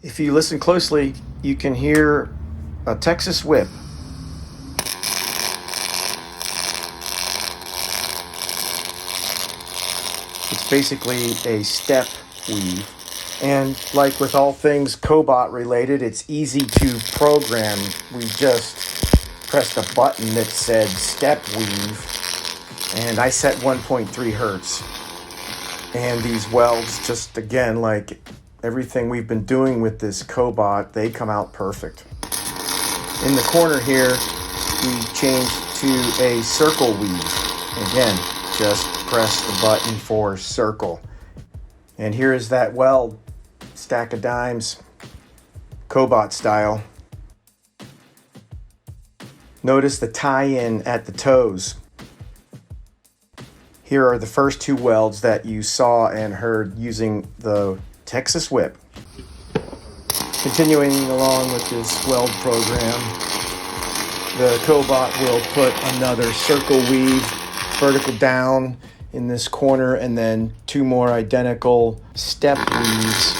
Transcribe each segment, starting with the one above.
If you listen closely, you can hear a Texas whip. It's basically a step weave. And like with all things Cobot related, it's easy to program. We just pressed a button that said step weave, and I set 1.3 hertz. And these welds, just again, like everything we've been doing with this Cobot, they come out perfect. In the corner here, we changed to a circle weave. Again, just press the button for circle. And here is that weld, stack of dimes, Cobot style. Notice the tie-in at the toes. Here are the first two welds that you saw and heard using the Texas whip. Continuing along with this weld program, the Cobot will put another circle weave vertical down in this corner and then two more identical step weaves.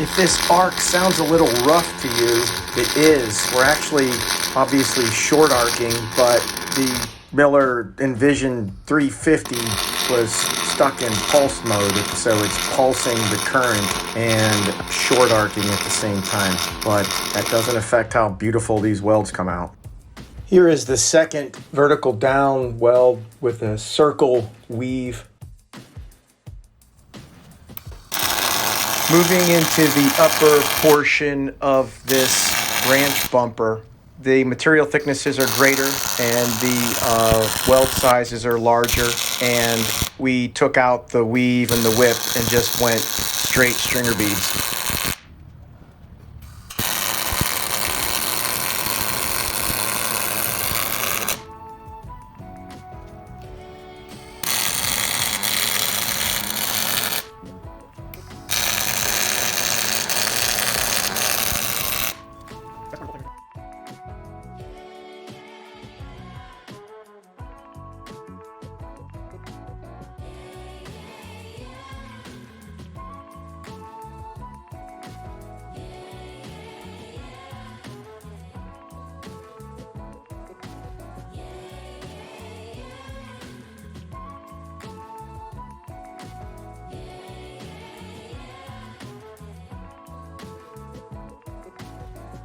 If this arc sounds a little rough to you, it is. We're actually obviously short arcing, but the Miller Envision 350 was stuck in pulse mode, so it's pulsing the current and short arcing at the same time, but that doesn't affect how beautiful these welds come out. Here is the second vertical down weld with a circle weave. Moving into the upper portion of this branch bumper, the material thicknesses are greater and the weld sizes are larger, and we took out the weave and the whip and just went straight stringer beads.